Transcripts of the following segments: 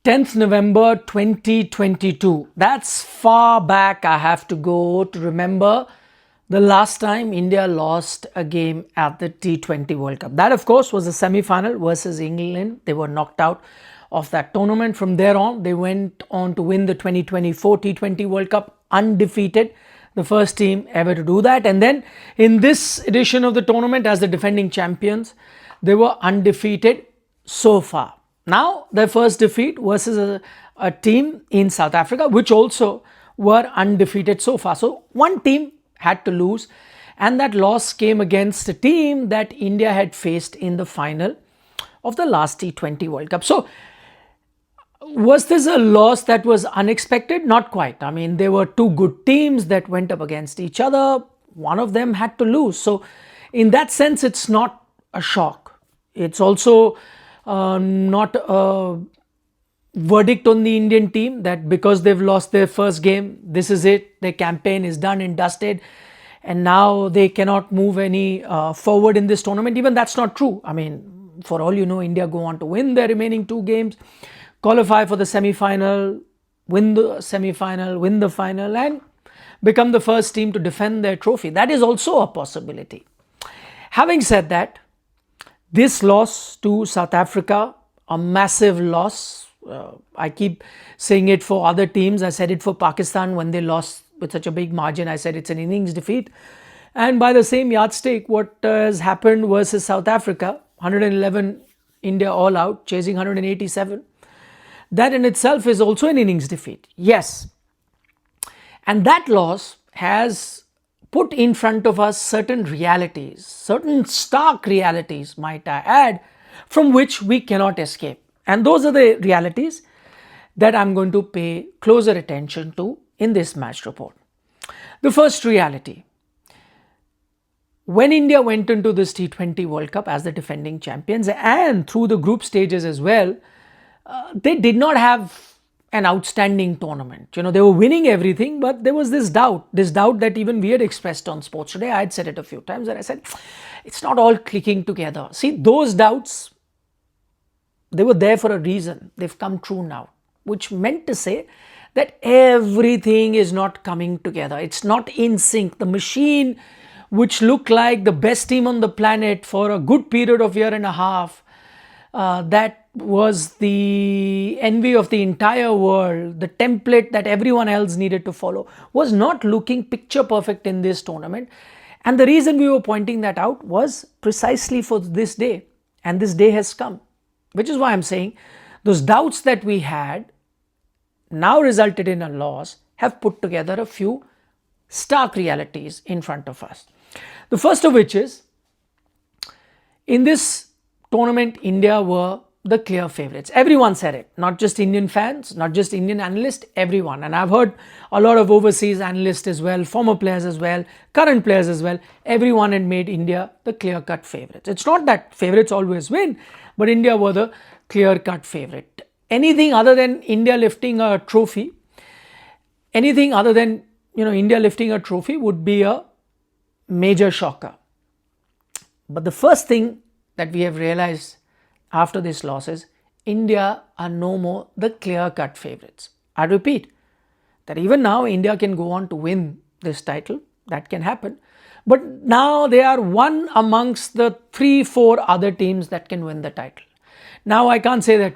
10th November 2022. That's far back I have to go to remember the last time India lost a game at the T20 World Cup. That, of course, was the semi-final versus England. They were knocked out of that tournament. From there on, they went on to win the 2024 T20 World Cup undefeated, the first team ever to do that. And then in this edition of the tournament, as the defending champions, they were undefeated so far. Now, their first defeat versus a team in South Africa, which also were undefeated so far. So, one team had to lose, and that loss came against a team that India had faced in the final of the last T20 World Cup. So, was this a loss that was unexpected? Not quite. I mean, there were two good teams that went up against each other. One of them had to lose. So, in that sense, it's not a shock. It's also not a verdict on the Indian team that because they've lost their first game, this is it, their campaign is done and dusted, and now they cannot move any forward in this tournament. Even that's not true. I mean, for all you know, India go on to win their remaining two games, qualify for the semi-final, win the semi-final, win the final, and become the first team to defend their trophy. That is also a possibility. Having said that, this loss to South Africa, a massive loss. I keep saying it for other teams. I said it for Pakistan when they lost with such a big margin. I said it's an innings defeat. And by the same yardstick, what has happened versus South Africa, 111 India all out, chasing 187. That in itself is also an innings defeat. Yes. And that loss has put in front of us certain realities, certain stark realities, might I add, from which we cannot escape. And those are the realities that I'm going to pay closer attention to in this match report. The first reality: when India went into this T20 World Cup as the defending champions and through the group stages as well, they did not have an outstanding tournament. You know, they were winning everything, but there was this doubt that even we had expressed on Sports Today. I had said it a few times, and I said, it's not all clicking together. See, those doubts, they were there for a reason. They've come true now, which meant to say that everything is not coming together. It's not in sync. The machine, which looked like the best team on the planet for a good period of year and a half, that was the envy of the entire world, the template that everyone else needed to follow, was not looking picture perfect in this tournament. And the reason we were pointing that out was precisely for this day. And this day has come, which is why I'm saying those doubts that we had now resulted in a loss have put together a few stark realities in front of us. The first of which is, in this tournament, India were the clear favorites. Everyone said it, not just Indian fans, not just Indian analysts, everyone. And I've heard a lot of overseas analysts as well, former players as well, current players as well. Everyone had made India the clear-cut favorites. It's not that favorites always win, but India were the clear-cut favorite. Anything other than India lifting a trophy, India lifting a trophy would be a major shocker. But the first thing that we have realized after this loss is India are no more the clear-cut favorites. I repeat that even now India can go on to win this title. That can happen. But now they are one amongst the 3-4 other teams that can win the title. Now I can't say that,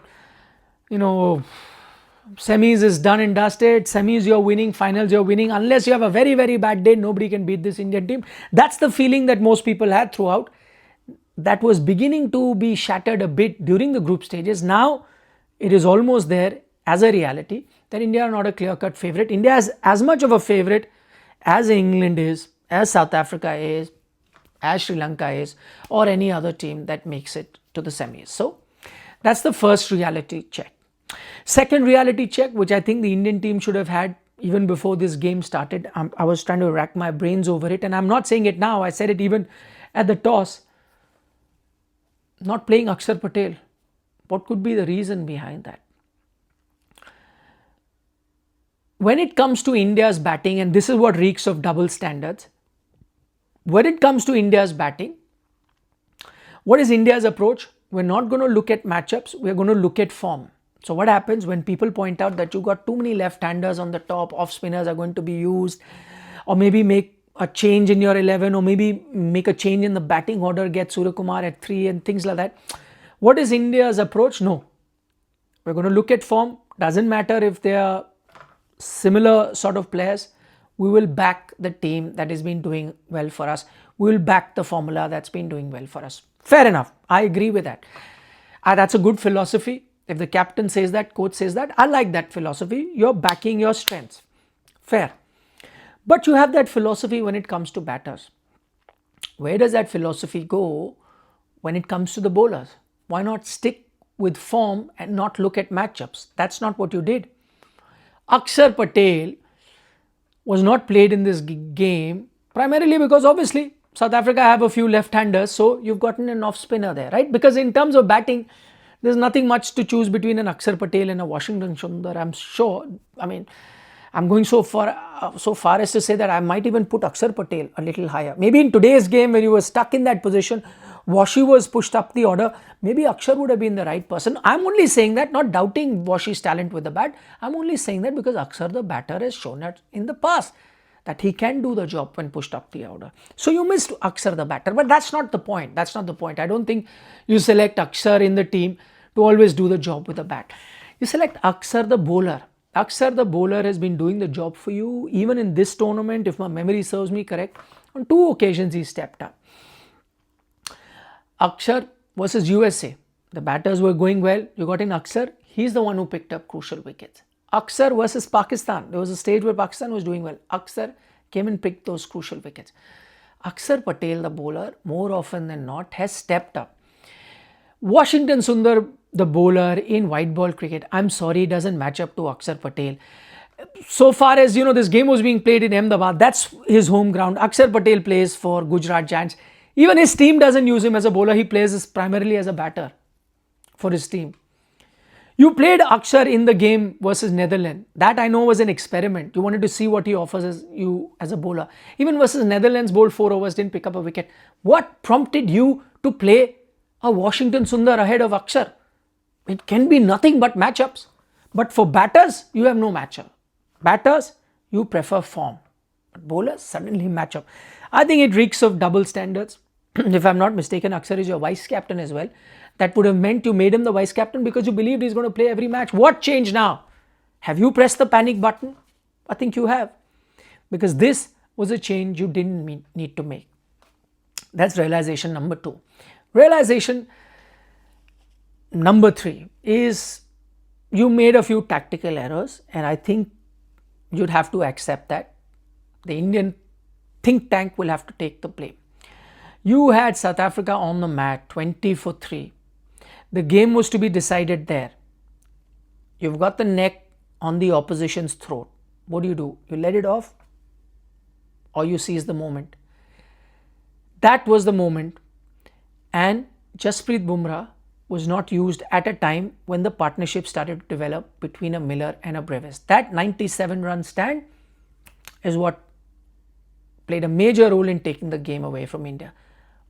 semis is done and dusted, semis you're winning, finals you're winning. Unless you have a very, very bad day, nobody can beat this Indian team. That's the feeling that most people had throughout. That was beginning to be shattered a bit during the group stages. Now it is almost there as a reality that India are not a clear-cut favorite. India is as much of a favorite as England is, as South Africa is, as Sri Lanka is, or any other team that makes it to the semis. So that's the first reality check. Second reality check, which I think the Indian team should have had even before this game started. I was trying to rack my brains over it, and I'm not saying it now. I said it even at the toss. Not playing Axar Patel. What could be the reason behind that? When it comes to India's batting, and this is what reeks of double standards, when it comes to India's batting, what is India's approach? We're not going to look at matchups, we're going to look at form. So what happens when people point out that you got too many left-handers on the top, off spinners are going to be used, or maybe make a change in your 11, or maybe make a change in the batting order, get Suryakumar at 3 and things like that. What is India's approach? No. We're going to look at form. Doesn't matter if they are similar sort of players. We will back the team that has been doing well for us. We will back the formula that's been doing well for us. Fair enough. I agree with that. That's a good philosophy. If the captain says that, coach says that, I like that philosophy. You're backing your strengths. Fair. But you have that philosophy when it comes to batters. Where does that philosophy go when it comes to the bowlers? Why not stick with form and not look at matchups? That's not what you did. Axar Patel was not played in this game primarily because obviously South Africa have a few left-handers, so you've gotten an off-spinner there, right? Because in terms of batting, there's nothing much to choose between an Axar Patel and a Washington Sundar, I'm sure. I mean, I'm going so far as to say that I might even put Axar Patel a little higher. Maybe in today's game when you were stuck in that position, Washi was pushed up the order, maybe Axar would have been the right person. I'm only saying that, not doubting Washi's talent with the bat. I'm only saying that because Axar the batter has shown it in the past that he can do the job when pushed up the order. So you missed Axar the batter, but that's not the point. That's not the point. I don't think you select Axar in the team to always do the job with the bat. You select Axar the bowler. Axar the bowler has been doing the job for you even in this tournament, if my memory serves me correct. On 2 occasions he stepped up. Axar versus USA. The batters were going well. You got in Axar. He's the one who picked up crucial wickets. Axar versus Pakistan. There was a stage where Pakistan was doing well. Axar came and picked those crucial wickets. Axar Patel, the bowler, more often than not, has stepped up. Washington Sundar, the bowler in white ball cricket, I'm sorry, doesn't match up to Axar Patel. So far as, this game was being played in Ahmedabad, that's his home ground. Axar Patel plays for Gujarat Giants. Even his team doesn't use him as a bowler. He plays primarily as a batter for his team. You played Axar in the game versus Netherlands. That I know was an experiment. You wanted to see what he offers you as a bowler. Even versus Netherlands, bowled 4 overs, didn't pick up a wicket. What prompted you to play a Washington Sundar ahead of Axar? It can be nothing but matchups. But for batters, you have no matchup. Batters, you prefer form. But bowlers suddenly match up. I think it reeks of double standards. If I'm not mistaken, Axar is your vice captain as well. That would have meant you made him the vice captain because you believed he's going to play every match. What changed now? Have you pressed the panic button? I think you have. Because this was a change you didn't need to make. That's realization number 2. Realization number 3 is you made a few tactical errors, and I think you'd have to accept that. The Indian think tank will have to take the blame. You had South Africa on the mat 20 for 3. The game was to be decided there. You've got the neck on the opposition's throat. What do? You let it off or you seize the moment. That was the moment, and Jasprit Bumrah was not used at a time when the partnership started to develop between a Miller and a Brevis. That 97-run stand is what played a major role in taking the game away from India.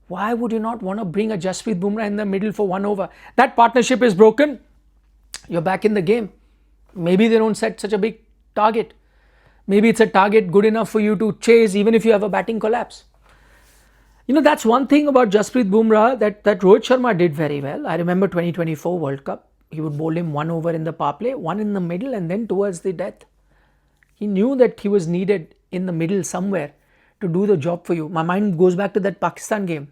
Why would you not want to bring a Jasprit Bumrah in the middle for 1 over? That partnership is broken. You're back in the game. Maybe they don't set such a big target. Maybe it's a target good enough for you to chase even if you have a batting collapse. That's one thing about Jasprit Bumrah that Rohit Sharma did very well. I remember 2024 World Cup. He would bowl him 1 over in the power play, 1 in the middle, and then towards the death. He knew that he was needed in the middle somewhere to do the job for you. My mind goes back to that Pakistan game.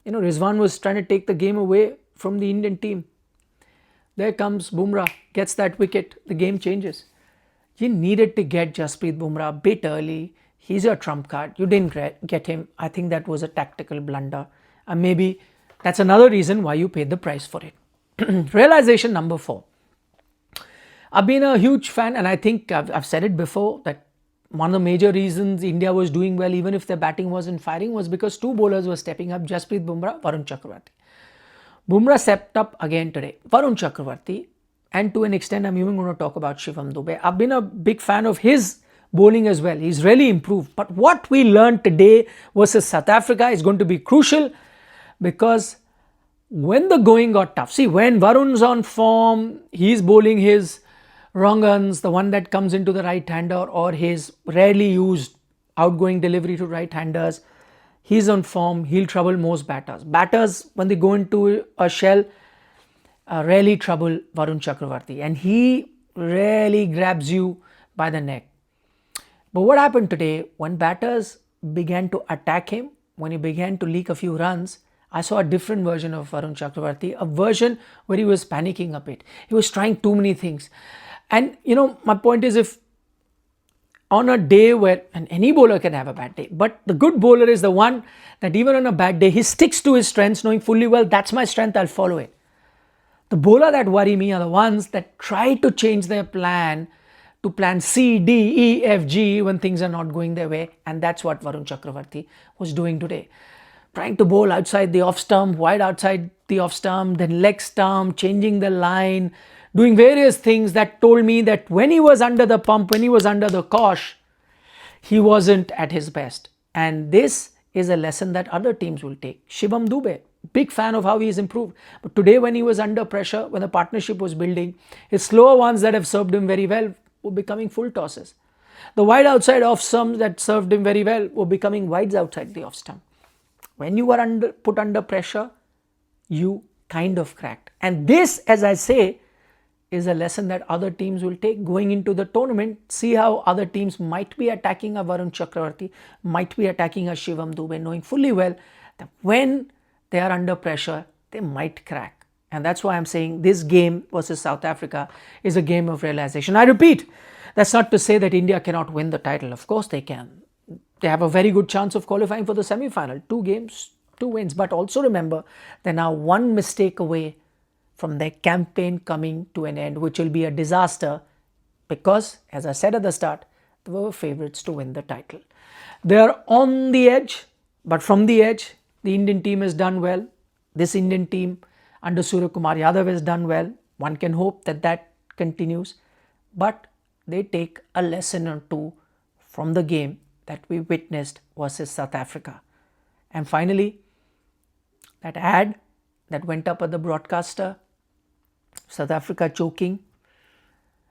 Rizwan was trying to take the game away from the Indian team. There comes Bumrah, gets that wicket, the game changes. You needed to get Jasprit Bumrah a bit early. He's your trump card. You didn't get him. I think that was a tactical blunder. And maybe that's another reason why you paid the price for it. Realization number 4. I've been a huge fan, and I think I've said it before, that one of the major reasons India was doing well, even if their batting wasn't firing, was because 2 bowlers were stepping up, Jasprit Bumrah, Varun Chakaravarthy. Bumrah stepped up again today. Varun Chakaravarthy, and to an extent I'm even going to talk about Shivam Dube. I've been a big fan of his bowling as well. He's really improved. But what we learned today versus South Africa is going to be crucial, because when the going got tough, see, when Varun's on form, he's bowling his wrong uns, the one that comes into the right-hander, or his rarely used outgoing delivery to right-handers, he's on form, he'll trouble most batters. Batters, when they go into a shell, rarely trouble Varun Chakaravarthy, and he rarely grabs you by the neck. But what happened today, when batters began to attack him, when he began to leak a few runs, I saw a different version of Varun Chakaravarthy, a version where he was panicking a bit. He was trying too many things. And my point is, if on a day where, and any bowler can have a bad day, but the good bowler is the one that even on a bad day, he sticks to his strengths, knowing fully well, that's my strength, I'll follow it. The bowler that worry me are the ones that try to change their plan to plan C, D, E, F, G when things are not going their way. And that's what Varun Chakaravarthy was doing today. Trying to bowl outside the off stump, wide outside the off stump, then leg stump, changing the line, doing various things that told me that when he was under the pump, when he was under the cosh, he wasn't at his best. And this is a lesson that other teams will take. Shivam Dube, big fan of how he's improved. But today when he was under pressure, when the partnership was building, his slower ones that have served him very well were becoming full tosses. The wide outside off stumps that served him very well were becoming wides outside the off stump. When you were put under pressure, you kind of cracked. And this, as I say, is a lesson that other teams will take going into the tournament. See how other teams might be attacking a Varun Chakaravarthy, might be attacking a Shivam Dube, knowing fully well that when they are under pressure, they might crack. And that's why I'm saying this game versus South Africa is a game of realization. I repeat, that's not to say that India cannot win the title. Of course they can. They have a very good chance of qualifying for the semi-final. 2 games, 2 wins. But also remember, they're now 1 mistake away from their campaign coming to an end, which will be a disaster because, as I said at the start, they were favourites to win the title. They're on the edge, but from the edge, the Indian team has done well. This Indian team under Suryakumar Yadav has done well. One can hope that that continues. But they take a lesson or two from the game that we witnessed versus South Africa. And finally, that ad that went up at the broadcaster, South Africa choking.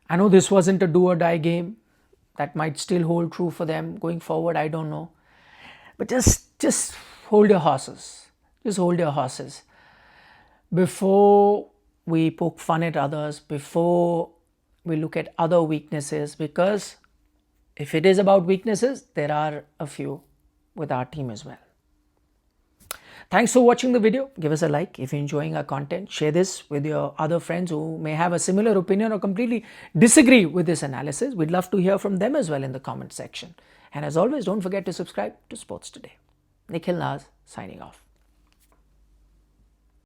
I know this wasn't a do or die game. That might still hold true for them going forward, I don't know. But just hold your horses. Just hold your horses. Before we poke fun at others, before we look at other weaknesses, because if it is about weaknesses, there are a few with our team as well. Thanks for watching the video. Give us a like if you're enjoying our content. Share this with your other friends who may have a similar opinion or completely disagree with this analysis. We'd love to hear from them as well in the comment section. And as always, don't forget to subscribe to Sports Today. Nikhil signing off.